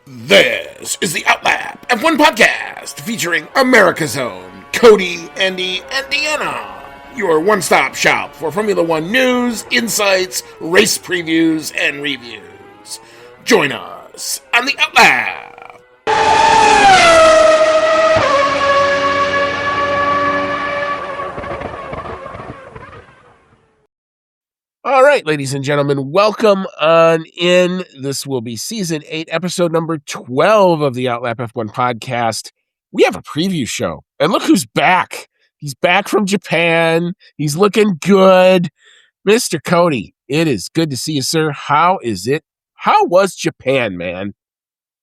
This is the Outlap F1 podcast featuring America's own Cody, Andy, and Deanna, your one-stop shop for Formula One news, insights, race previews, and reviews. Join us on the Outlap. All right, ladies and gentlemen, welcome on in. This will be Season 8, Episode number 12 of the Outlap F1 podcast. We have a preview show, and look who's back. He's back from Japan. He's looking good. Mr. Cody, it is good to see you, sir. How is it? How was Japan, man?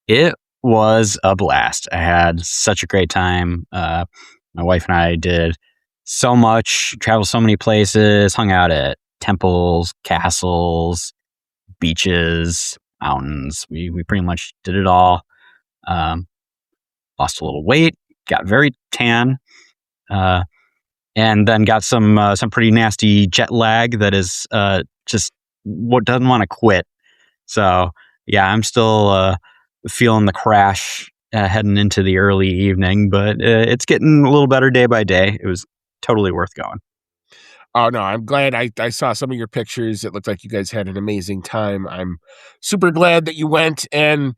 It was a blast. I had such a great time. My wife and I did so much, traveled so many places, hung out at temples, castles, beaches, mountains. We pretty much did it all. Lost a little weight, got very tan, and then got some pretty nasty jet lag that is just what doesn't want to quit. So yeah, I'm still feeling the crash heading into the early evening, but it's getting a little better day by day. It was totally worth going. Oh, no, I'm glad I saw some of your pictures. It looked like you guys had an amazing time. I'm super glad that you went. And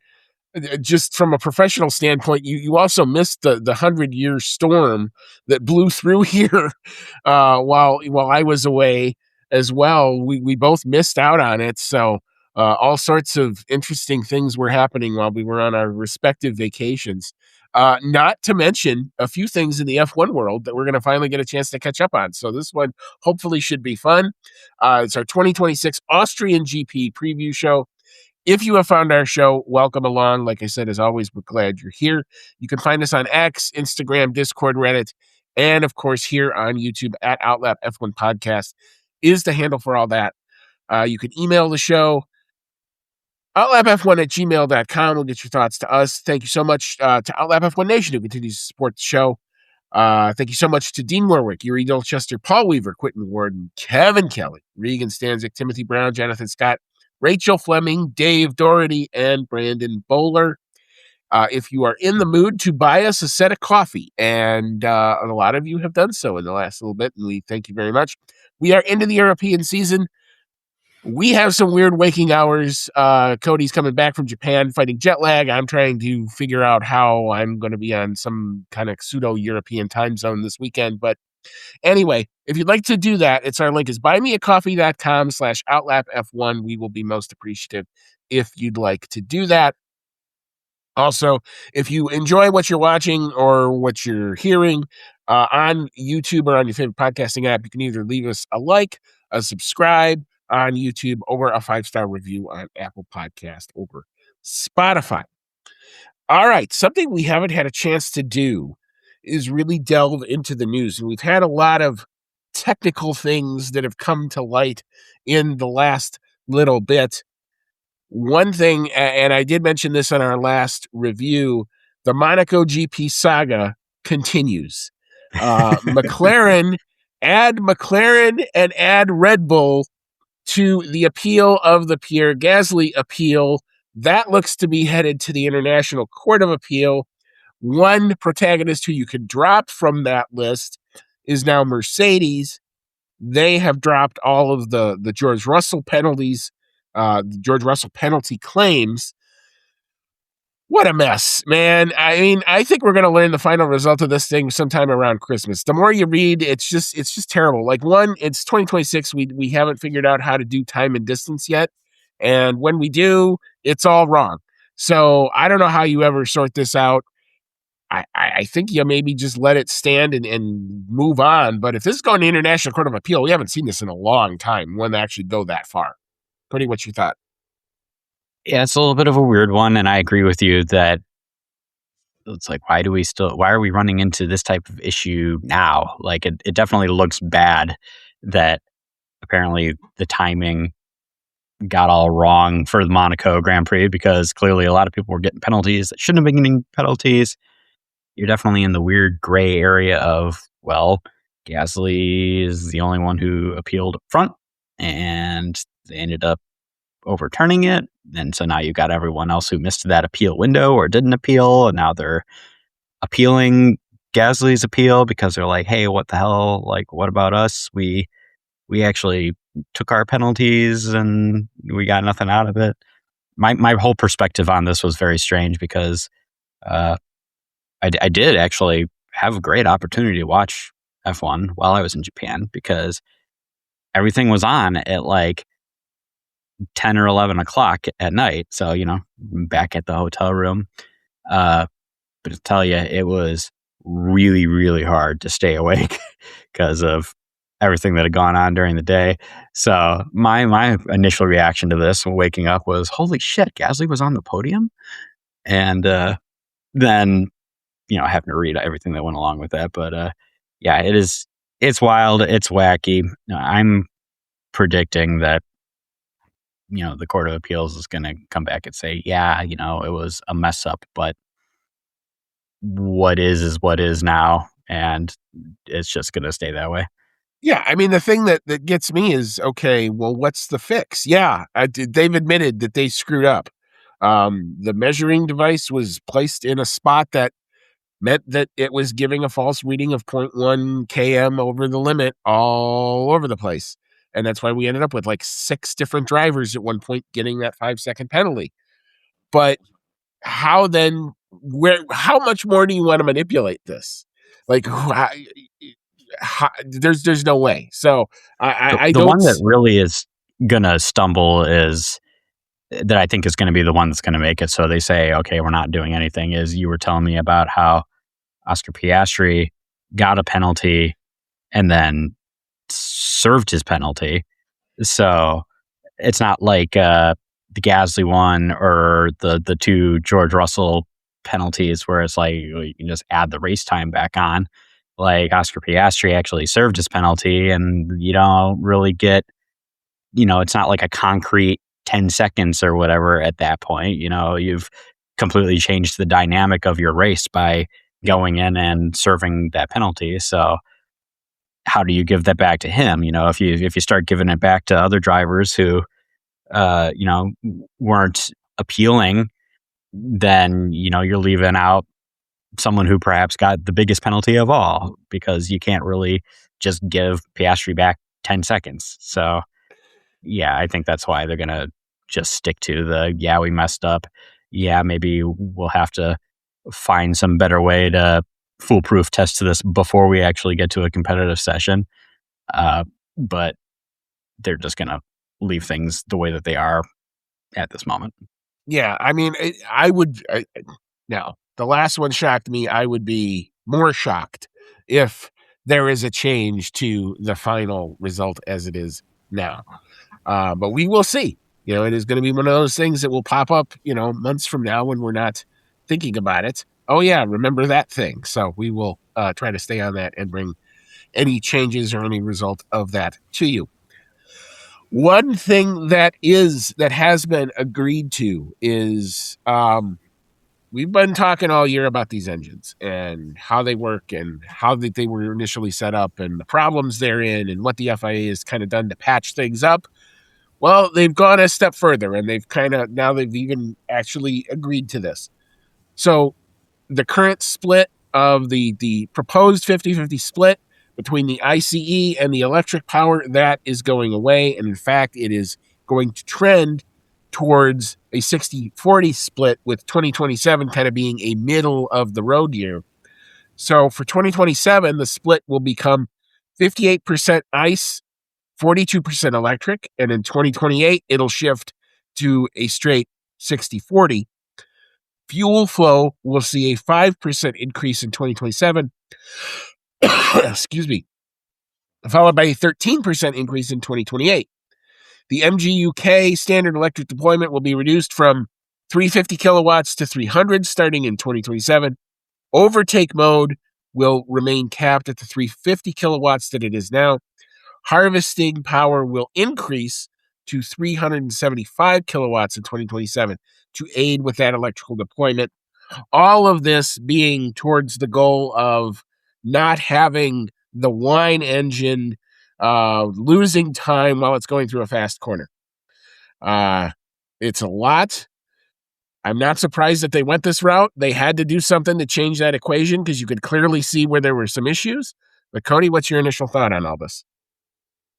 just from a professional standpoint, you also missed the 100-year storm that blew through here while I was away as well. We both missed out on it. So all sorts of interesting things were happening while we were on our respective vacations. Not to mention a few things in the F1 world that we're going to finally get a chance to catch up on. So this one hopefully should be fun. It's our 2026 Austrian GP Preview show. If you have found our show, welcome along. Like I said, as always, we're glad you're here. You can find us on X, Instagram, Discord, Reddit, and of course here on YouTube at Outlap F1 Podcast is the handle for all that. You can email the show, outlapf1@gmail.com. We'll get your thoughts to us. Thank you so much to Outlap F1 Nation who continues to support the show. Thank you so much to Dean Warwick, Yuri Dolchester, Paul Weaver, Quentin Warden, Kevin Kelly, Regan Stanzik, Timothy Brown, Jonathan Scott, Rachel Fleming, Dave Doherty, and Brandon Bowler. If you are in the mood to buy us a set of coffee, and a lot of you have done so in the last little bit, and we thank you very much. We are into the European season. We have some weird waking hours. Cody's coming back from Japan fighting jet lag. I'm trying to figure out how I'm going to be on some kind of pseudo-European time zone this weekend. But anyway, if you'd like to do that, our link is buymeacoffee.com/outlapf1. We will be most appreciative if you'd like to do that. Also, if you enjoy what you're watching or what you're hearing on YouTube or on your favorite podcasting app, you can either leave us a like, a subscribe on YouTube, or a 5-star review on Apple Podcast or Spotify. All right, something we haven't had a chance to do is really delve into the news. And we've had a lot of technical things that have come to light in the last little bit. One thing, and I did mention this on our last review, the Monaco GP saga continues. McLaren and add Red Bull to the appeal of the Pierre Gasly appeal. That looks to be headed to the International Court of Appeal. One protagonist who you could drop from that list is now Mercedes. They have dropped all of the George Russell penalties, the George Russell penalty claims. What a mess, man. I mean, I think we're going to learn the final result of this thing sometime around Christmas. The more you read, it's just terrible. Like, one, it's 2026. We haven't figured out how to do time and distance yet. And when we do, it's all wrong. So I don't know how you ever sort this out. I think you maybe just let it stand and move on. But if this is going to International Court of Appeal, we haven't seen this in a long time. When they actually go that far. Cody, what's your thought? Yeah, it's a little bit of a weird one, and I agree with you that it's like, why are we running into this type of issue now? Like, it definitely looks bad that apparently the timing got all wrong for the Monaco Grand Prix, because clearly a lot of people were getting penalties that shouldn't have been getting penalties. You're definitely in the weird gray area of, well, Gasly is the only one who appealed up front, and they ended up overturning it. And so now you've got everyone else who missed that appeal window or didn't appeal, and now they're appealing Gasly's appeal because they're like, hey, what the hell? Like, what about us? We actually took our penalties and we got nothing out of it. My whole perspective on this was very strange because I did actually have a great opportunity to watch F1 while I was in Japan because everything was on at like 10 or 11 o'clock at night. So, back at the hotel room. But to tell you, it was really, really hard to stay awake because of everything that had gone on during the day. So my initial reaction to this waking up was, holy shit, Gasly was on the podium. And then, having to read everything that went along with that. But yeah, it's wild. It's wacky. I'm predicting that, the Court of Appeals is going to come back and say, yeah, it was a mess up, but what is what is now, and it's just going to stay that way. Yeah, I mean, the thing that gets me is, okay, well, what's the fix? Yeah, they've admitted that they screwed up. The measuring device was placed in a spot that meant that it was giving a false reading of 0.1 km over the limit all over the place. And that's why we ended up with like 6 different drivers at one point getting that 5-second penalty. But how much more do you want to manipulate this? Like, there's no way. So I The don't. one that really is gonna stumble is that I think is going to be the one that's going to make it. So they say, okay, we're not doing anything. Is you were telling me about how Oscar Piastri got a penalty and then served his penalty. So it's not like the Gasly one or the 2 George Russell penalties where it's like you can just add the race time back on. Like Oscar Piastri actually served his penalty, and you don't really get, it's not like a concrete 10 seconds or whatever at that point. You've completely changed the dynamic of your race by going in and serving that penalty. So how do you give that back to him? If you start giving it back to other drivers who, weren't appealing, then, you're leaving out someone who perhaps got the biggest penalty of all, because you can't really just give Piastri back 10 seconds. So yeah, I think that's why they're going to just stick to we messed up. Yeah, maybe we'll have to find some better way to foolproof test this before we actually get to a competitive session. But they're just going to leave things the way that they are at this moment. Yeah, I mean, now, the last one shocked me. I would be more shocked if there is a change to the final result as it is now. But we will see. It is going to be one of those things that will pop up, months from now when we're not thinking about it. Oh, yeah, remember that thing. So we will try to stay on that and bring any changes or any result of that to you. One thing that has been agreed to is we've been talking all year about these engines and how they work and how they were initially set up and the problems they're in and what the FIA has kind of done to patch things up. Well, they've gone a step further, and they've even actually agreed to this. So the current split of the proposed 50-50 split between the ICE and the electric power, that is going away. And in fact, it is going to trend towards a 60-40 split, with 2027 kind of being a middle of the road year. So for 2027, the split will become 58% ICE, 42% electric, and in 2028, it'll shift to a straight 60-40. Fuel flow will see a 5% increase in 2027, excuse me, followed by a 13% increase in 2028. The MGUK standard electric deployment will be reduced from 350 kilowatts to 300 starting in 2027. Overtake mode will remain capped at the 350 kilowatts that it is now. Harvesting power will increase to 375 kilowatts in 2027 to aid with that electrical deployment. All of this being towards the goal of not having the whine engine losing time while it's going through a fast corner. It's a lot. I'm not surprised that they went this route. They had to do something to change that equation because you could clearly see where there were some issues. But Cody, what's your initial thought on all this?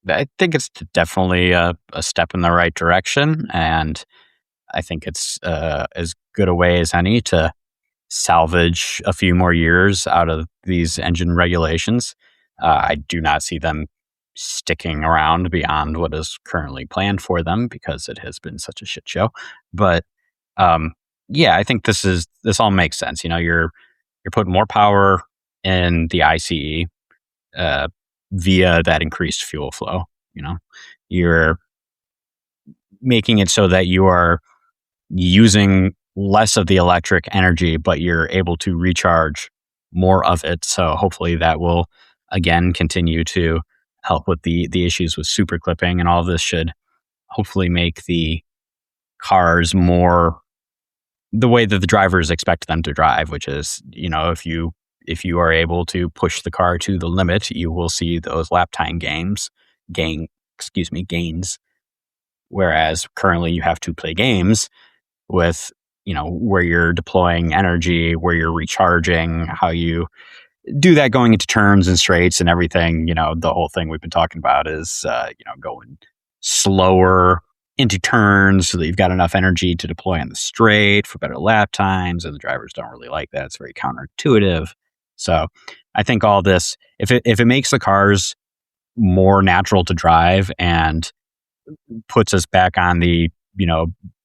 I think it's definitely a step in the right direction, and I think it's as good a way as any to salvage a few more years out of these engine regulations. I do not see them sticking around beyond what is currently planned for them because it has been such a shit show. But um, yeah, I think this all makes sense. You're putting more power in the ICE uh, via that increased fuel flow. You're making it so that you are using less of the electric energy, but you're able to recharge more of it. So hopefully that will again continue to help with the issues with super clipping, and all of this should hopefully make the cars more the way that the drivers expect them to drive, which is, if you are able to push the car to the limit, you will see those lap time gains. Whereas currently you have to play games with, where you're deploying energy, where you're recharging, how you do that going into turns and straights and everything. The whole thing we've been talking about is, going slower into turns so that you've got enough energy to deploy on the straight for better lap times. And the drivers don't really like that. It's very counterintuitive. So I think all this, if it makes the cars more natural to drive and puts us back on the,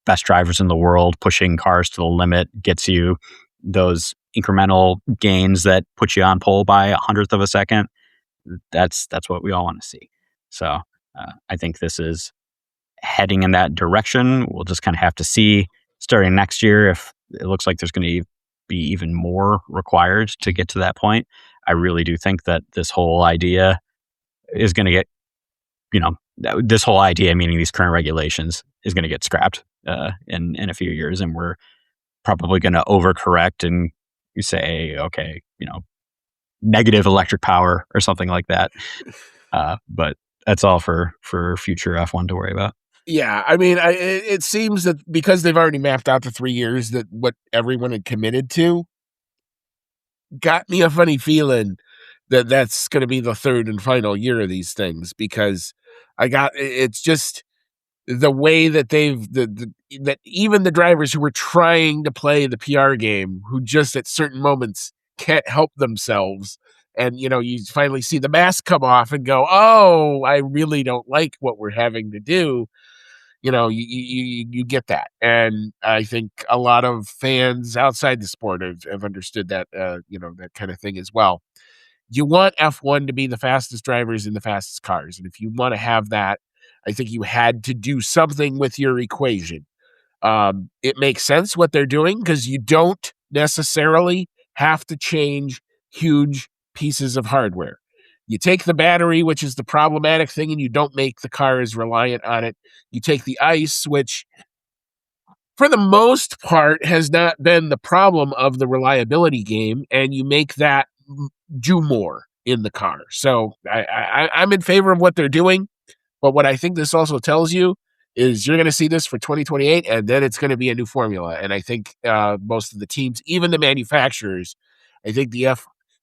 best drivers in the world, pushing cars to the limit, gets you those incremental gains that put you on pole by 100th of a second. That's what we all want to see. So I think this is heading in that direction. We'll just kind of have to see starting next year if it looks like there's going to be even more required to get to that point. I really do think that this whole idea is going to get, this whole idea, meaning these current regulations, is going to get scrapped in a few years, and we're probably going to overcorrect and you say, okay, negative electric power or something like that. But that's all for future F1 to worry about. Yeah, I mean, it seems that because they've already mapped out the 3 years, that what everyone had committed to got me a funny feeling that that's going to be the third and final year of these things, because it's just the way that that even the drivers who were trying to play the PR game, who just at certain moments can't help themselves. And, you finally see the mask come off and go, oh, I really don't like what we're having to do. You get that. And I think a lot of fans outside the sport have understood that, that kind of thing as well. You want F1 to be the fastest drivers in the fastest cars. And if you want to have that, I think you had to do something with your equation. It makes sense what they're doing because you don't necessarily have to change huge pieces of hardware. You take the battery, which is the problematic thing, and you don't make the car as reliant on it. You take the ICE, which for the most part has not been the problem of the reliability game, and you make that do more in the car. So I'm in favor of what they're doing. But what I think this also tells you is you're going to see this for 2028, and then it's going to be a new formula. And I think most of the teams, even the manufacturers, I think the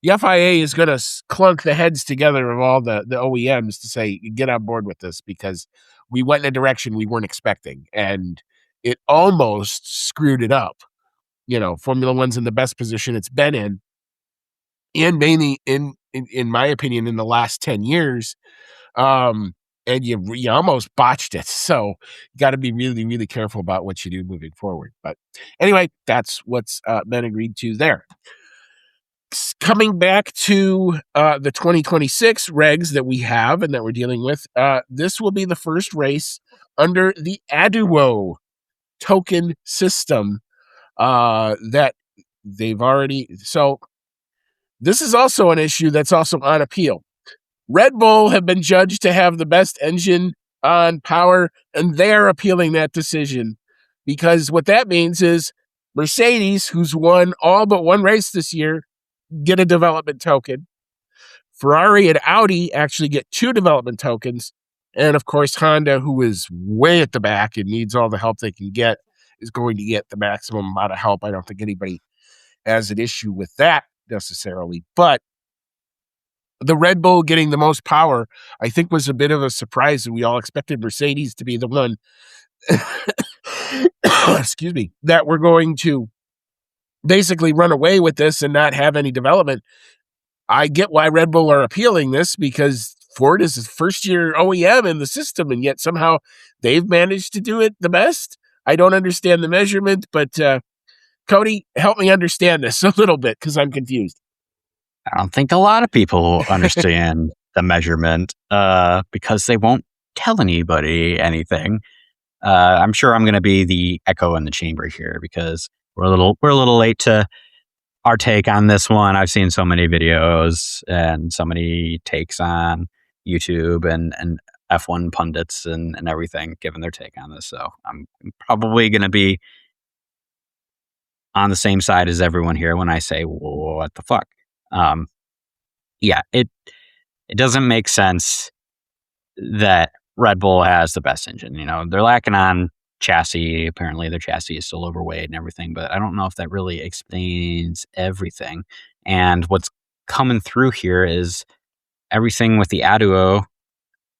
FIA is going to clunk the heads together of all the OEMs to say, get on board with this, because we went in a direction we weren't expecting, and it almost screwed it up. Formula One's in the best position it's been in, and mainly in my opinion, in the last 10 years. And you almost botched it. So you got to be really, really careful about what you do moving forward. But anyway, that's what's been agreed to there. Coming back to the 2026 regs that we have and that we're dealing with, this will be the first race under the Aduo token system that they've already. So this is also an issue that's also on appeal. Red Bull have been judged to have the best engine on power, and they're appealing that decision, because what that means is Mercedes, who's won all but one race this year, get a development token. Ferrari and Audi actually get 2 development tokens, And of course, Honda, who is way at the back and needs all the help they can get, is going to get the maximum amount of help. I don't think anybody has an issue with that necessarily. But the Red Bull getting the most power, I think, was a bit of a surprise. And we all expected Mercedes to be the one, excuse me, that we're going to basically run away with this and not have any development. I get why Red Bull are appealing this, because Ford is his first year OEM in the system, and yet somehow they've managed to do it the best. I don't understand the measurement, but Cody, help me understand this a little bit, because I'm confused. I don't think a lot of people understand the measurement because they won't tell anybody anything. I'm sure I'm going to be the echo in the chamber here because we're a little late to our take on this one. I've seen so many videos and so many takes on YouTube and F1 pundits and everything giving their take on this. So I'm probably going to be on the same side as everyone here when I say, what the fuck? Yeah, it doesn't make sense that Red Bull has the best engine. You know, they're lacking on chassis. Apparently their chassis is still overweight and everything, but I don't know if that really explains everything. And what's coming through here is everything with the Aduo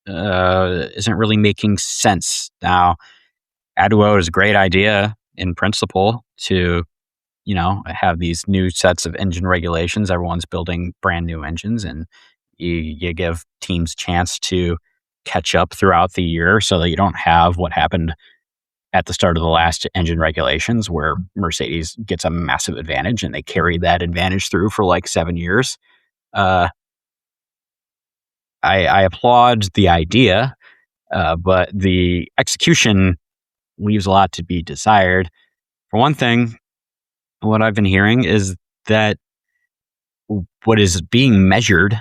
isn't really making sense. Now, Aduo is a great idea in principle to, you know, have these new sets of engine regulations. Everyone's building brand new engines, and you give teams a chance to catch up throughout the year so that you don't have what happened at the start of the last engine regulations where Mercedes gets a massive advantage and they carry that advantage through for like 7 years. I applaud the idea, but the execution leaves a lot to be desired. For one thing, what I've been hearing is that what is being measured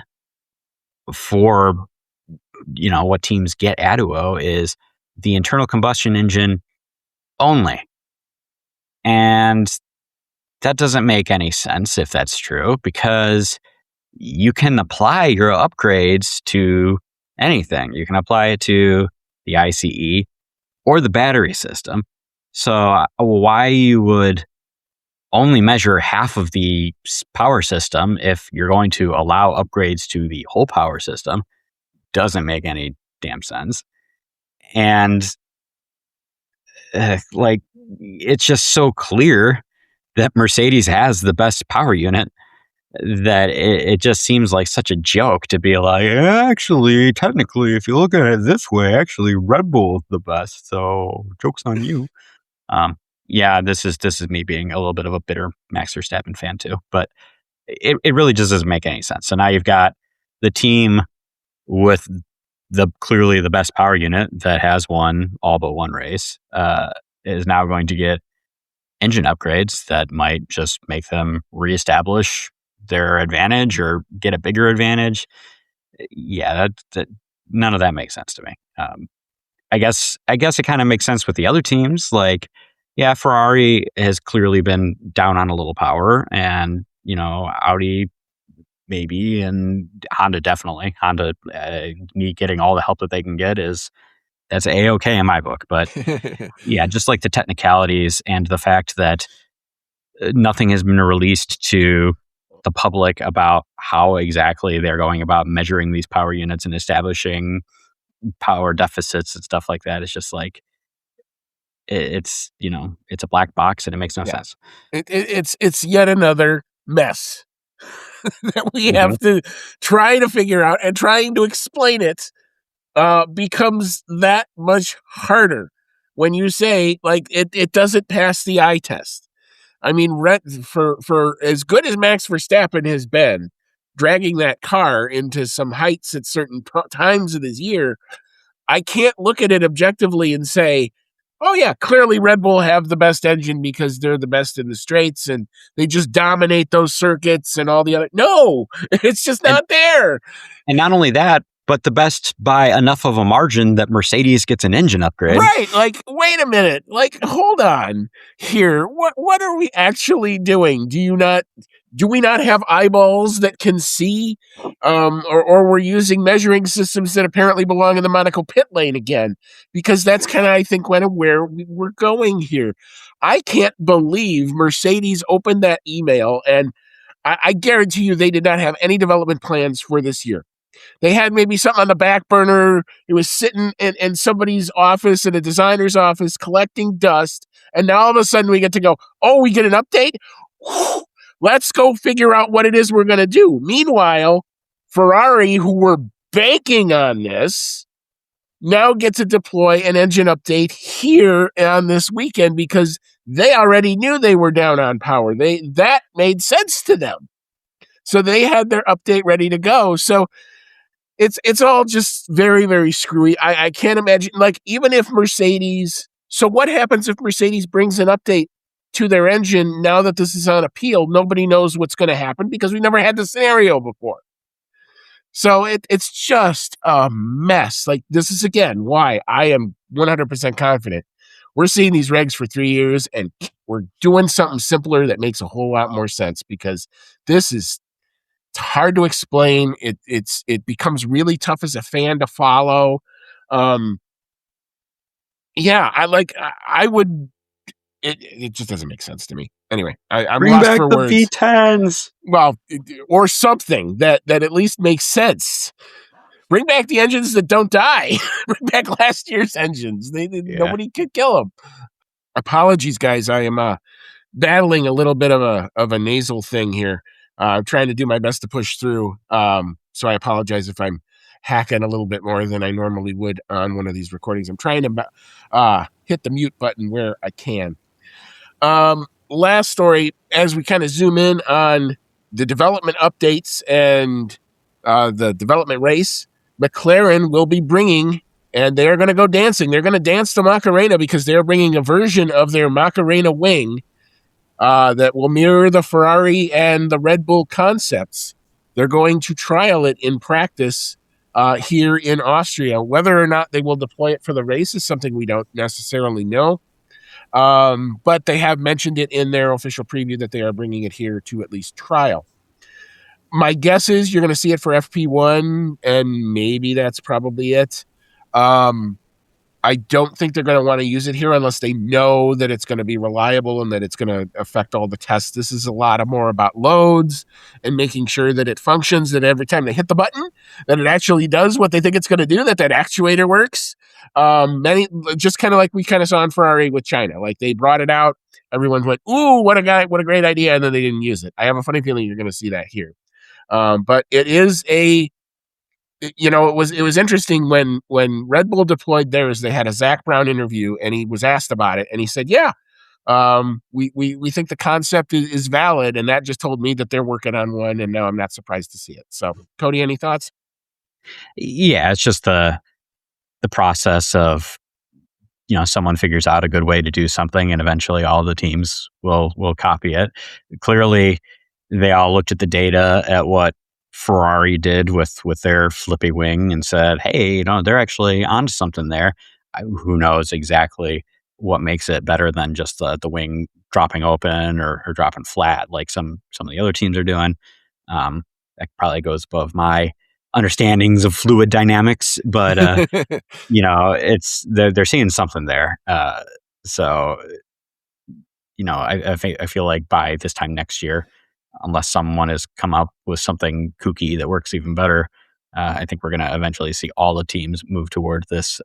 for, you know, what teams get Aduo is the internal combustion engine only. And that doesn't make any sense if that's true, because you can apply your upgrades to anything. You can apply it to the ICE or the battery system. So why you would only measure half of the power system if you're going to allow upgrades to the whole power system doesn't make any damn sense. And like, it's just so clear that Mercedes has the best power unit that it just seems like such a joke to be like, actually, technically, if you look at it this way, actually, Red Bull is the best. So joke's on you. Yeah, this is me being a little bit of a bitter Max Verstappen fan too, but it really just doesn't make any sense. So now you've got the team with the clearly the best power unit that has won all but one race is now going to get engine upgrades that might just make them reestablish their advantage or get a bigger advantage. Yeah, that none of that makes sense to me. I guess it kind of makes sense with the other teams. Like, yeah, Ferrari has clearly been down on a little power, and you know, Audi maybe, and Honda definitely. Honda me getting all the help that they can get that's A-okay in my book. But yeah, just like the technicalities and the fact that nothing has been released to the public about how exactly they're going about measuring these power units and establishing power deficits and stuff like that. It's just like, it's, you know, it's a black box and it makes no sense. It's yet another mess that we have to try to figure out, and trying to explain it becomes that much harder when you say, like, it doesn't pass the eye test. I mean, for as good as Max Verstappen has been, dragging that car into some heights at certain times of this year, I can't look at it objectively and say, oh yeah, clearly Red Bull have the best engine because they're the best in the straights and they just dominate those circuits and all the other. No, it's just not there. And not only that, but the best by enough of a margin that Mercedes gets an engine upgrade. Right. Like, wait a minute. Like, hold on here. What are we actually doing? Do we not have eyeballs that can see? Or we're using measuring systems that apparently belong in the Monaco pit lane again, because that's kind of, I think, where we're going here. I can't believe Mercedes opened that email, and I guarantee you they did not have any development plans for this year. They had maybe something on the back burner. It was sitting in somebody's office, in a designer's office, collecting dust. And now all of a sudden we get to go, oh, we get an update? Whew, let's go figure out what it is we're going to do. Meanwhile, Ferrari, who were banking on this, now get to deploy an engine update here on this weekend because they already knew they were down on power. That made sense to them. So they had their update ready to go. So it's all just very, very screwy. I can't imagine, like, even if Mercedes. So what happens if Mercedes brings an update to their engine now that this is on appeal? Nobody knows what's going to happen because we never had the scenario before. So it's just a mess. Like, this is, again, why I am 100% confident. We're seeing these regs for 3 years, and we're doing something simpler that makes a whole lot more sense, because this is, it's hard to explain. It becomes really tough as a fan to follow. Yeah, I would. It just doesn't make sense to me. Anyway, I'm Bring lost back for the words. V10s. Well, or something that at least makes sense. Bring back the engines that don't die. Bring back last year's engines. Nobody could kill them. Apologies, guys. I am battling a little bit of a nasal thing here. I'm trying to do my best to push through. So I apologize if I'm hacking a little bit more than I normally would on one of these recordings. I'm trying to hit the mute button where I can. Last story, as we kind of zoom in on the development updates and the development race, McLaren will be bringing, and they're going to go dancing. They're going to dance the Macarena because they're bringing a version of their Macarena wing that will mirror the Ferrari and the Red Bull concepts. They're going to trial it in practice here in Austria. Whether or not they will deploy it for the race is something we don't necessarily know. But they have mentioned it in their official preview that they are bringing it here to at least trial. My guess is you're going to see it for FP1, and maybe that's probably it. I don't think they're going to want to use it here unless they know that it's going to be reliable and that it's going to affect all the tests. This is a lot more about loads and making sure that it functions, that every time they hit the button, that it actually does what they think it's going to do, that actuator works. Just kind of like we kind of saw in Ferrari with China. Like, they brought it out, everyone went, ooh, what a great idea, and then they didn't use it. I have a funny feeling you're going to see that here. But it is it was interesting when Red Bull deployed theirs. They had a Zach Brown interview, and he was asked about it, and he said, "Yeah, we think the concept is valid," and that just told me that they're working on one. And now I'm not surprised to see it. So, Cody, any thoughts? Yeah, it's just the process of, someone figures out a good way to do something, and eventually all the teams will copy it. Clearly, they all looked at the data at what Ferrari did with their flippy wing and said, hey, they're actually onto something there. Who knows exactly what makes it better than just the wing dropping open or dropping flat like some of the other teams are doing. That probably goes above my understandings of fluid dynamics, but it's they're seeing something there. So I feel like by this time next year, unless someone has come up with something kooky that works even better, I think we're going to eventually see all the teams move toward this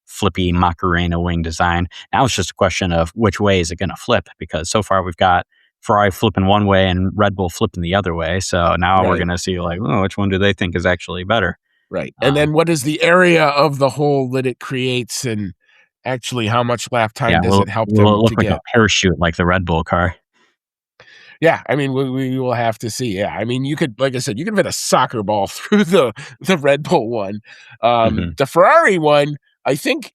flippy Macarena wing design. Now it's just a question of which way is it going to flip, because so far we've got Ferrari flipping one way and Red Bull flipping the other way. So now we're going to see, like, which one do they think is actually better? Right. And then what is the area of the hole that it creates, and actually how much lap time does it help them look to like get? a parachute like the Red Bull car. Yeah, I mean, we will have to see. Yeah, I mean, you could, like I said, you could fit a soccer ball through the Red Bull one. The Ferrari one, I think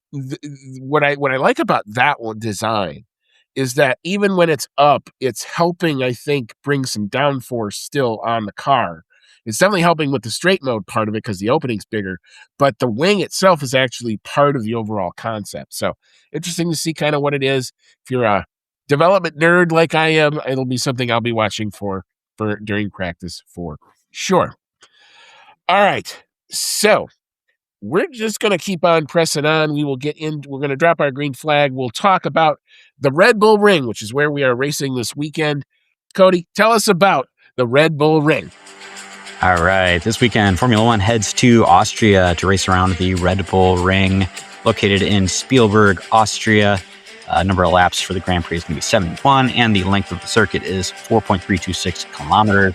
what I like about that one design is that even when it's up, it's helping, I think, bring some downforce still on the car. It's definitely helping with the straight mode part of it because the opening's bigger, but the wing itself is actually part of the overall concept. So interesting to see kind of what it is. If you're a development nerd like I am, it'll be something I'll be watching for during practice for sure. All right. So we're just going to keep on pressing on. We're going to drop our green flag. We'll talk about the Red Bull Ring, which is where we are racing this weekend. Cody, tell us about the Red Bull Ring. All right. This weekend, Formula One heads to Austria to race around the Red Bull Ring, located in Spielberg, Austria. Number of laps for the Grand Prix is going to be 71, and the length of the circuit is 4.326 kilometers.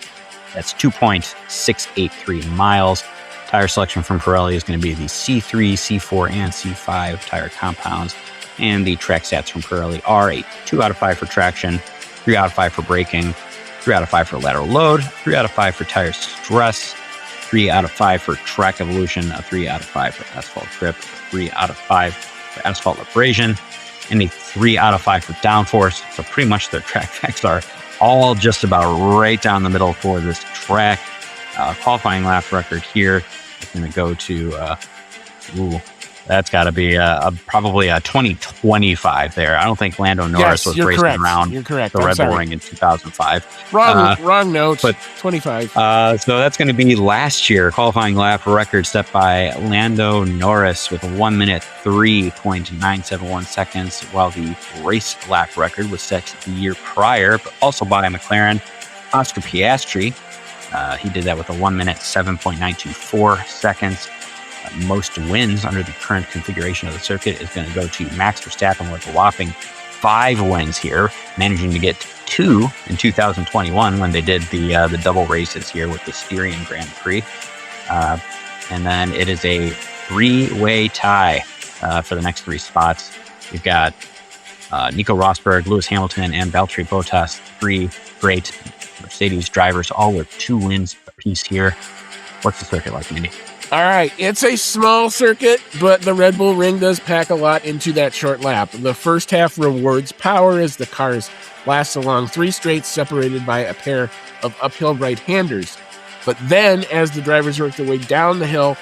That's 2.683 miles. Tire selection from Pirelli is going to be the C3, C4, and C5 tire compounds. And the track stats from Pirelli are a 2 out of 5 for traction, 3 out of 5 for braking, 3 out of 5 for lateral load, 3 out of 5 for tire stress, 3 out of 5 for track evolution, a 3 out of 5 for asphalt grip, 3 out of 5 for asphalt abrasion, and a 3 out of 5 for downforce. So pretty much their track facts are all just about right down the middle for this track. Qualifying lap record here is going to go to, that's got to be probably a 2025 there. I don't think Lando Norris was racing around the Red Bull Ring in 2005. Wrong note, but 25. So that's going to be last year qualifying lap record set by Lando Norris with 1 minute 3.971 seconds, while the race lap record was set the year prior, but also by McLaren Oscar Piastri. He did that with a 1 minute 7.924 seconds. Most wins under the current configuration of the circuit is going to go to Max Verstappen with a whopping 5 wins here, managing to get 2 in 2021 when they did the double races here with the Styrian Grand Prix. And then it is a 3-way tie for the next 3 spots. You've got Nico Rosberg, Lewis Hamilton, and Valtteri Bottas, 3 great Mercedes drivers, all with 2 wins apiece here. What's the circuit like, Mindy? All right, it's a small circuit, but the Red Bull Ring does pack a lot into that short lap. The first half rewards power as the cars blast along 3 straights separated by a pair of uphill right-handers. But then, as the drivers work their way down the hill,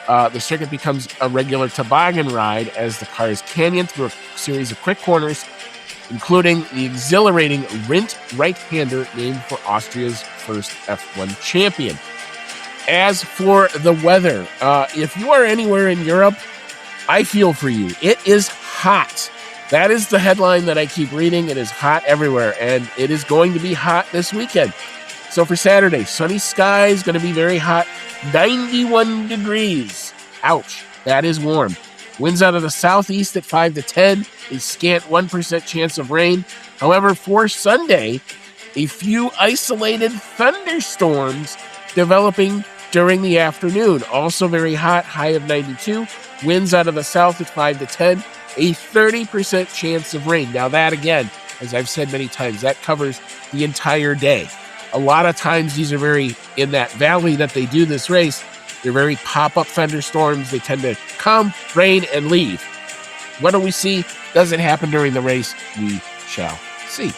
the circuit becomes a regular toboggan ride as the cars canyon through a series of quick corners, including the exhilarating Rindt right-hander named for Austria's first F1 champion. As for the weather, if you are anywhere in Europe, I feel for you. It is hot. That is the headline that I keep reading. It is hot everywhere, and it is going to be hot this weekend. So for Saturday, sunny skies, going to be very hot, 91 degrees. Ouch, that is warm. Winds out of the southeast at 5 to 10, a scant 1% chance of rain. However, for Sunday, a few isolated thunderstorms developing during the afternoon. Also very hot, high of 92. Winds out of the south at 5 to 10. A 30% chance of rain. Now that, again, as I've said many times, that covers the entire day. A lot of times these are very, in that valley that they do this race, they're very pop-up thunderstorms. They tend to come, rain, and leave. What do we see? Does it happen during the race? We shall see.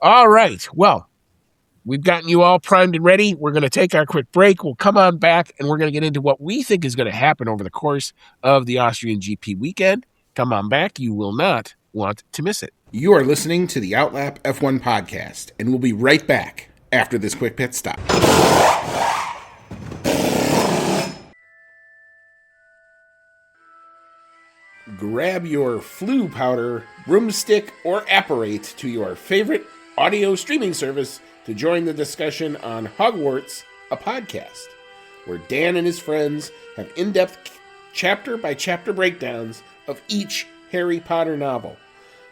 All right, well, we've gotten you all primed and ready. We're going to take our quick break. We'll come on back, and we're going to get into what we think is going to happen over the course of the Austrian GP weekend. Come on back. You will not want to miss it. You are listening to the Outlap F1 podcast, and we'll be right back after this quick pit stop. Grab your flu powder, broomstick, or apparate to your favorite audio streaming service to join the discussion on Hogwarts, a podcast, where Dan and his friends have in-depth chapter-by-chapter breakdowns of each Harry Potter novel.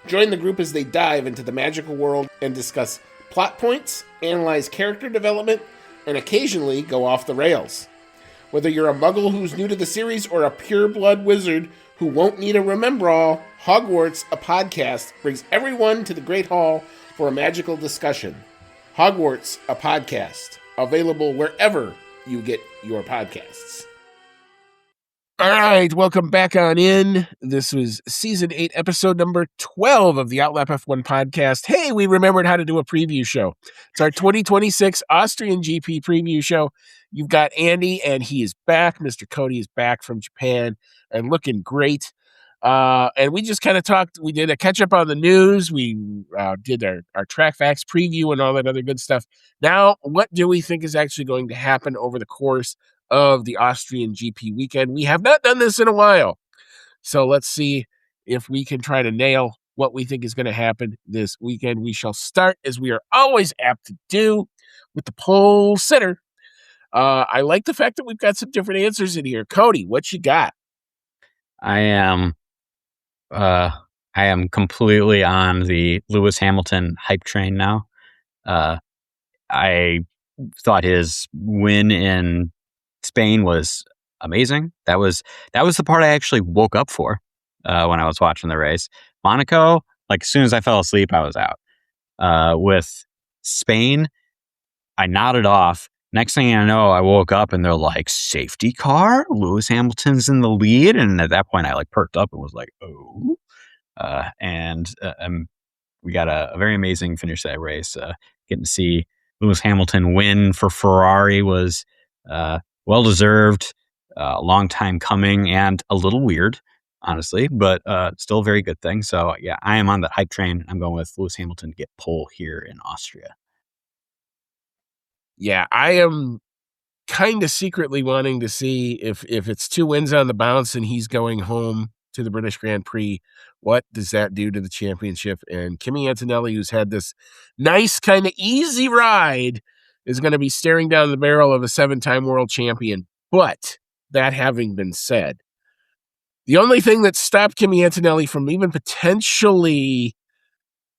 Join the group as they dive into the magical world and discuss plot points, analyze character development, and occasionally go off the rails. Whether you're a muggle who's new to the series or a pure-blood wizard who won't need a remember-all, Hogwarts, a podcast, brings everyone to the Great Hall for a magical discussion. Hogwarts, a podcast, available wherever you get your podcasts. All right, welcome back on in. This was season 8, episode number 12 of the Outlap F1 podcast. Hey, we remembered how to do a preview show. It's our 2026 Austrian GP Preview show. You've got Andy, and he is back. Mr. Cody is back from Japan and looking great. And we just kind of talked. We did a catch up on the news. We did our track facts preview and all that other good stuff. Now, what do we think is actually going to happen over the course of the Austrian GP weekend? We have not done this in a while. So let's see if we can try to nail what we think is going to happen this weekend. We shall start, as we are always apt to do, with the pole sitter. I like the fact that we've got some different answers in here. Cody, what you got? I am completely on the Lewis Hamilton hype train now. I thought his win in Spain was amazing. That was the part I actually woke up for when I was watching the race. Monaco, like as soon as I fell asleep, I was out. With Spain, I nodded off. Next thing I know, I woke up and they're like, safety car? Lewis Hamilton's in the lead. And at that point, I like perked up and was like, oh. We got a very amazing finish to that race. Getting to see Lewis Hamilton win for Ferrari was well-deserved, a long time coming, and a little weird, honestly, but still a very good thing. So, yeah, I am on that hype train. I'm going with Lewis Hamilton to get pole here in Austria. Yeah, I am kind of secretly wanting to see if it's 2 wins on the bounce and he's going home to the British Grand Prix, what does that do to the championship? And Kimi Antonelli, who's had this nice kind of easy ride, is going to be staring down the barrel of a 7-time world champion. But that having been said, the only thing that stopped Kimi Antonelli from even potentially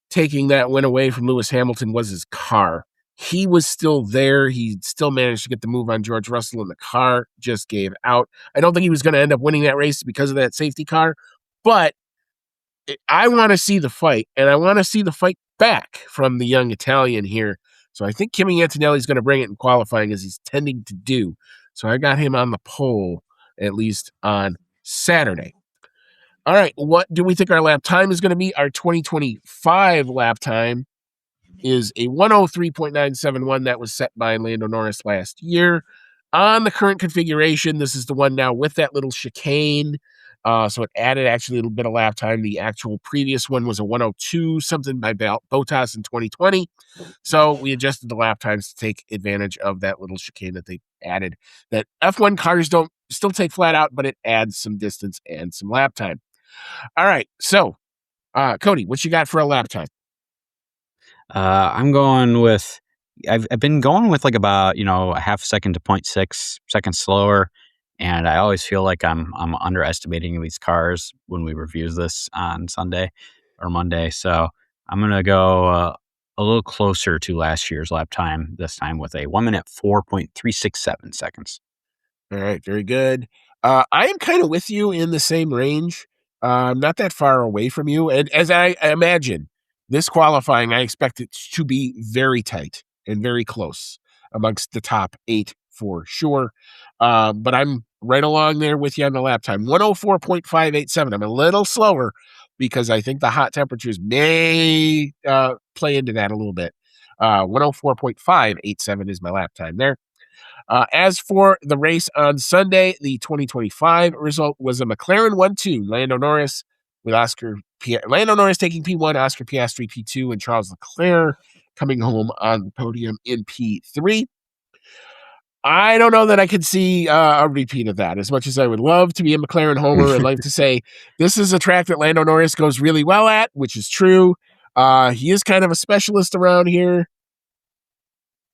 taking that win away from Lewis Hamilton was his car. He was still there. He still managed to get the move on George Russell, and the car just gave out. I don't think he was going to end up winning that race because of that safety car, but I want to see the fight, and I want to see the fight back from the young Italian here. So I think Kimi Antonelli is going to bring it in qualifying, as he's tending to do. So I got him on the pole, at least on Saturday. All right, what do we think our lap time is going to be? Our 2025 lap time is a 103.971 that was set by Lando Norris last year. On the current configuration, this is the one now with that little chicane. So it added actually a little bit of lap time. The actual previous one was a 102 something by Bottas in 2020. So we adjusted the lap times to take advantage of that little chicane that they added. That F1 cars don't still take flat out, but it adds some distance and some lap time. All right, so Cody, what you got for a lap time? I'm going with, I've been going with like about, a half second to 0.6 seconds slower. And I always feel like I'm underestimating these cars when we review this on Sunday or Monday. So I'm going to go a little closer to last year's lap time, this time with a 1 minute, 4.367 seconds. All right, very good. I am kind of with you in the same range. I'm not that far away from you. And as I imagine, this qualifying, I expect it to be very tight and very close amongst the top 8 for sure. But I'm right along there with you on the lap time. 104.587. I'm a little slower because I think the hot temperatures may play into that a little bit. 104.587 is my lap time there. As for the race on Sunday, the 2025 result was a McLaren 1-2. Lando Norris taking P1, Oscar Piastri P2, and Charles Leclerc coming home on the podium in P3. I don't know that I could see a repeat of that. As much as I would love to be a McLaren homer and like to say this is a track that Lando Norris goes really well at, which is true. He is kind of a specialist around here.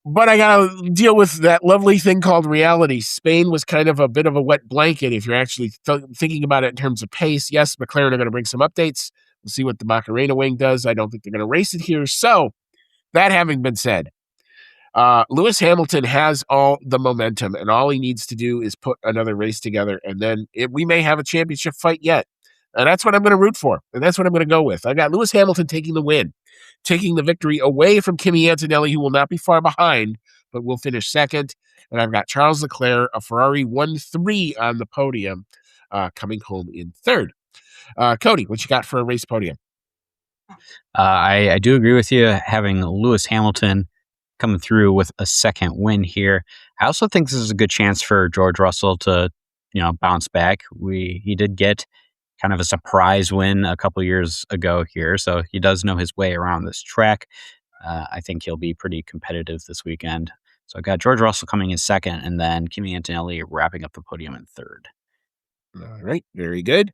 But I got to deal with that lovely thing called reality. Spain was kind of a bit of a wet blanket if you're actually thinking about it in terms of pace. Yes, McLaren are going to bring some updates. We'll see what the Macarena wing does. I don't think they're going to race it here. So, that having been said, Lewis Hamilton has all the momentum, and all he needs to do is put another race together, and then we may have a championship fight yet. And that's what I'm going to root for, and that's what I'm going to go with. I got Lewis Hamilton taking the win, taking the victory away from Kimi Antonelli, who will not be far behind, but will finish second. And I've got Charles Leclerc, a Ferrari 1-3 on the podium. coming home in third. Cody, what you got for a race podium? I do agree with you, having Lewis Hamilton coming through with a second win here. I also think this is a good chance for George Russell to, bounce back. He did get kind of a surprise win a couple years ago here, so he does know his way around this track. I think he'll be pretty competitive this weekend. So I got George Russell coming in second, and then Kimi Antonelli wrapping up the podium in third. All right, very good.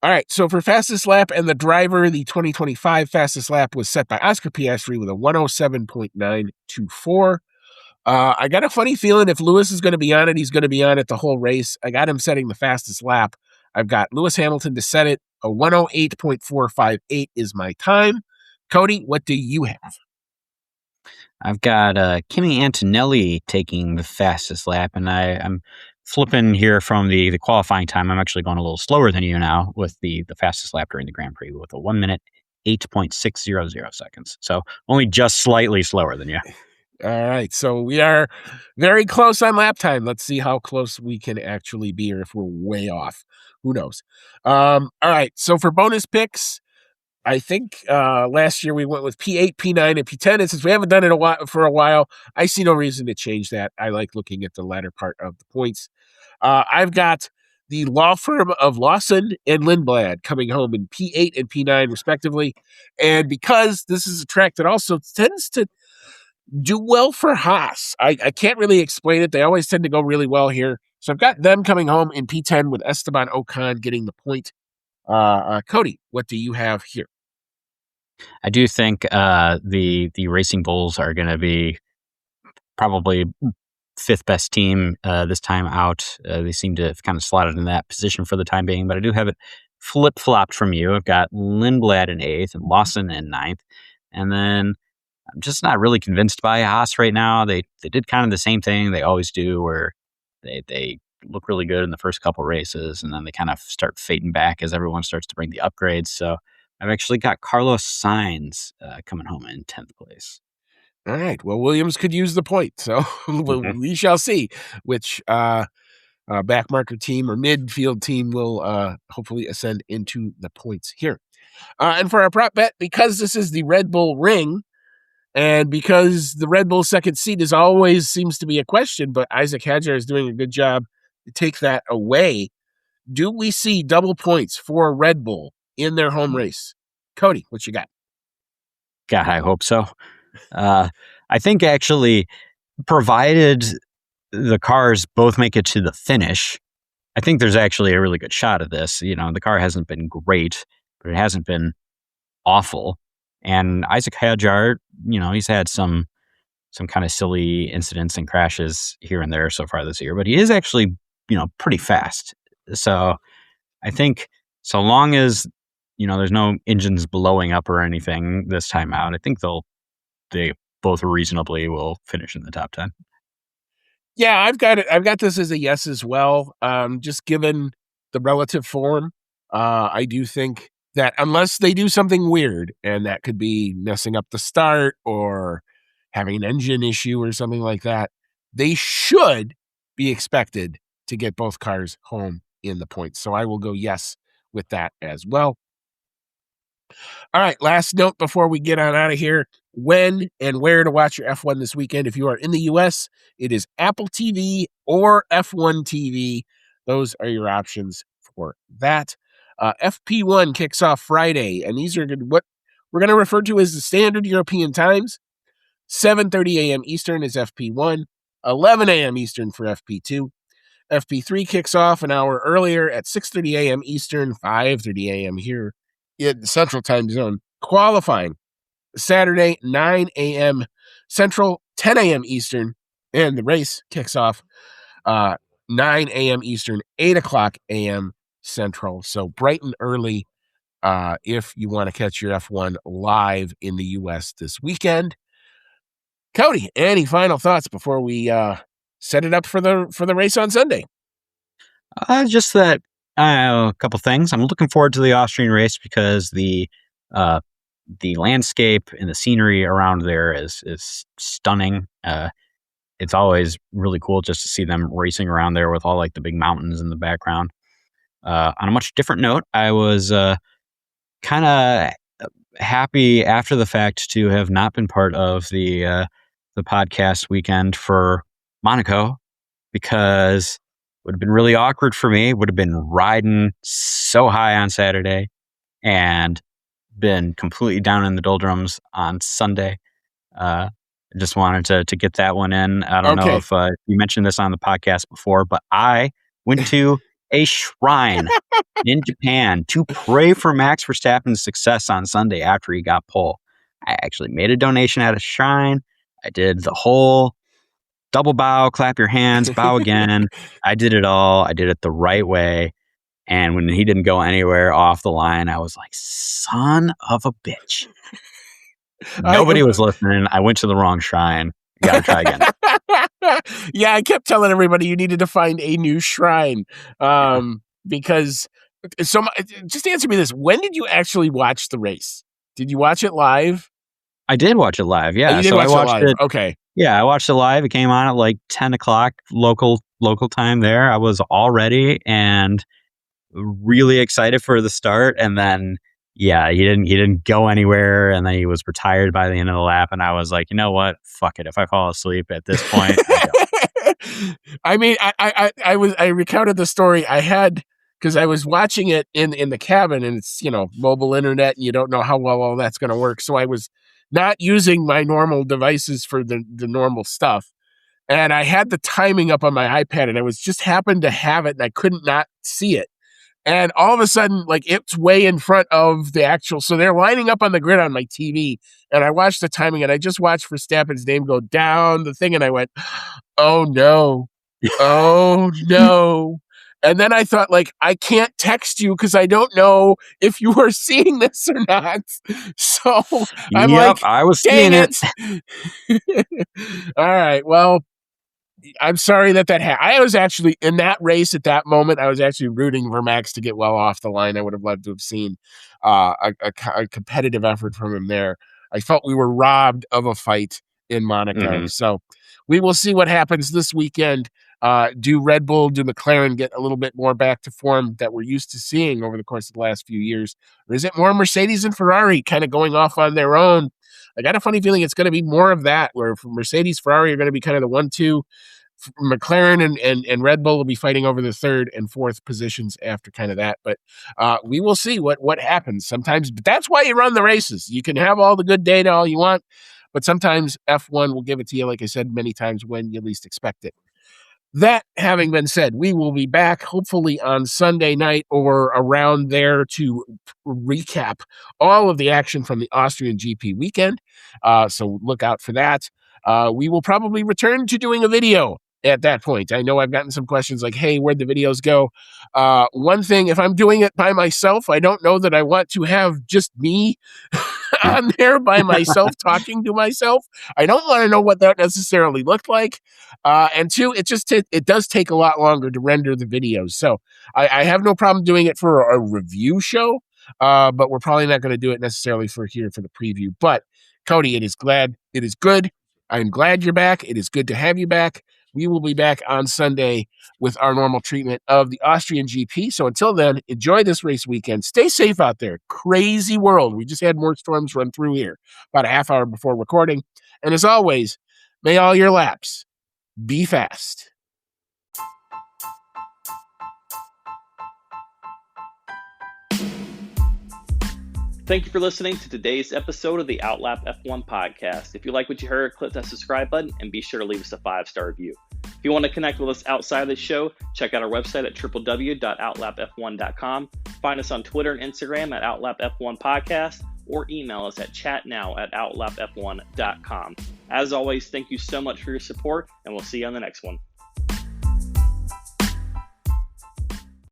All right, so for fastest lap and the driver, the 2025 fastest lap was set by Oscar Piastri with a 107.924. I got a funny feeling if Lewis is going to be on it, he's going to be on it the whole race. I got him setting the fastest lap. I've got Lewis Hamilton to set it. A 108.458 is my time. Cody, what do you have? I've got Kimi Antonelli taking the fastest lap, and I'm flipping here from the qualifying time. I'm actually going a little slower than you now with the fastest lap during the Grand Prix with a 1 minute 8.600 seconds. So only just slightly slower than you. All right, so we are very close on lap time. Let's see how close we can actually be, or if we're way off. Who knows? All right, so for bonus picks, I think last year we went with P8, P9, and P10. And since we haven't done it for a while, I see no reason to change that. I like looking at the latter part of the points. I've got the law firm of Lawson and Lindblad coming home in P8 and P9, respectively. And because this is a track that also tends to do well for Haas, I can't really explain it. They always tend to go really well here. So I've got them coming home in P10 with Esteban Ocon getting the point. Cody, what do you have here? I do think the Racing Bulls are going to be probably fifth best team this time out. They seem to have kind of slotted in that position for the time being, but I do have it flip-flopped from you. I've got Lindblad in eighth and Lawson in ninth. And then I'm just not really convinced by Haas right now. They did kind of the same thing they always do, where they look really good in the first couple races, and then they kind of start fading back as everyone starts to bring the upgrades. So I've actually got Carlos Sainz coming home in 10th place. All right. Well, Williams could use the point, so we shall see which backmarker team or midfield team will hopefully ascend into the points here. And for our prop bet, because this is the Red Bull Ring, and because the Red Bull second seat is always seems to be a question, but Isaac Hadjar is doing a good job to take that away. Do we see double points for Red Bull in their home race? Cody, what you got? God, I hope so. I think actually, provided the cars both make it to the finish, I think there's actually a really good shot of this. The car hasn't been great, but it hasn't been awful. And Isaac Hadjar, he's had some kind of silly incidents and crashes here and there so far this year, but he is actually, pretty fast. So I think so long as, there's no engines blowing up or anything this time out, I think they both reasonably will finish in the top 10. Yeah, I've got it. I've got this as a yes as well. Just given the relative form, I do think that unless they do something weird, and that could be messing up the start or having an engine issue or something like that, they should be expected to get both cars home in the points. So I will go yes with that as well. All right, last note before we get on out of here. When and where to watch your F1 this weekend. If you are in the U.S., it is Apple TV or F1 TV. Those are your options for that. FP1 kicks off Friday, and these are what we're going to refer to as the standard European times. 7:30 a.m. Eastern is FP1, 11 a.m. Eastern for FP2. FP3 kicks off an hour earlier at 6:30 a.m. Eastern, 5:30 a.m. here in the Central Time Zone. Qualifying Saturday, 9 a.m. Central, 10 a.m. Eastern, and the race kicks off 9 a.m. Eastern, 8 o'clock a.m. Central. So bright and early if you want to catch your F1 live in the U.S. this weekend. Cody, any final thoughts before we set it up for the race on Sunday? Just that a couple things. I'm looking forward to the Austrian race because the landscape and the scenery around there is stunning. It's always really cool just to see them racing around there with all like the big mountains in the background. On a much different note, I was kind of happy after the fact to have not been part of the podcast weekend for Monaco, because it would have been really awkward for me. Would have been riding so high on Saturday and been completely down in the doldrums on Sunday. I just wanted to get that one in. I don't know if you mentioned this on the podcast before, but I went to a shrine in Japan to pray for Max Verstappen's success on Sunday after he got pole. I actually made a donation at a shrine. I did the whole double bow, clap your hands, bow again. I did it all. I did it the right way. And when he didn't go anywhere off the line, I was like, son of a bitch. Nobody was listening. I went to the wrong shrine. You got to try again. Yeah, I kept telling everybody you needed to find a new shrine. Because just answer me this. When did you actually watch the race? Did you watch it live? I did watch it live. Yeah. You did watch I watched it live. it. Okay. Yeah, I watched it live. It came on at like 10 o'clock local time there. I was all ready and really excited for the start. And then, yeah, he didn't go anywhere. And then he was retired by the end of the lap. And I was like, you know what? Fuck it. If I fall asleep at this point, I don't. I mean, I recounted the story I had because I was watching it in the cabin, and it's, mobile internet, and you don't know how well all that's going to work. So I was not using my normal devices for the normal stuff. And I had the timing up on my iPad, and I was just happened to have it, and I couldn't not see it. And all of a sudden, like, it's way in front of the actual, so they're lining up on the grid on my TV, and I watched the timing, and I just watched Verstappen's name go down the thing, and I went, oh no, oh no. And then I thought, like, I can't text you because I don't know if you are seeing this or not. So I'm I was seeing it. All right, well, I'm sorry that happened. I was actually in that race at that moment. I was actually rooting for Max to get well off the line. I would have loved to have seen a competitive effort from him there. I felt we were robbed of a fight in Monaco. Mm-hmm. So we will see what happens this weekend. Do Red Bull, do McLaren get a little bit more back to form that we're used to seeing over the course of the last few years? Or is it more Mercedes and Ferrari kind of going off on their own? I got a funny feeling it's going to be more of that, where Mercedes, Ferrari are going to be kind of the 1-2. McLaren and Red Bull will be fighting over the third and fourth positions after kind of that. But we will see what happens sometimes. But that's why you run the races. You can have all the good data all you want, but sometimes F1 will give it to you, like I said, many times when you least expect it. That having been said, we will be back hopefully on Sunday night or around there to recap all of the action from the Austrian GP weekend. So look out for that. We will probably return to doing a video at that point. I know I've gotten some questions like, hey, where'd the videos go? One thing, if I'm doing it by myself, I don't know that I want to have just me on there by myself talking to myself. I don't want to know what that necessarily looked like. And two, it does take a lot longer to render the videos. So I have no problem doing it for a review show, but we're probably not going to do it necessarily for the preview. But Cody, it is good. I'm glad you're back. It is good to have you back. We will be back on Sunday with our normal treatment of the Austrian GP. So until then, enjoy this race weekend. Stay safe out there. Crazy world. We just had more storms run through here about a half hour before recording. And as always, may all your laps be fast. Thank you for listening to today's episode of the Outlap F1 podcast. If you like what you heard, click that subscribe button and be sure to leave us a 5-star review. If you want to connect with us outside of the show, check out our website at www.outlapf1.com. Find us on Twitter and Instagram at outlapf1 podcast, or email us at chatnow@outlapf1.com. As always, thank you so much for your support, and we'll see you on the next one.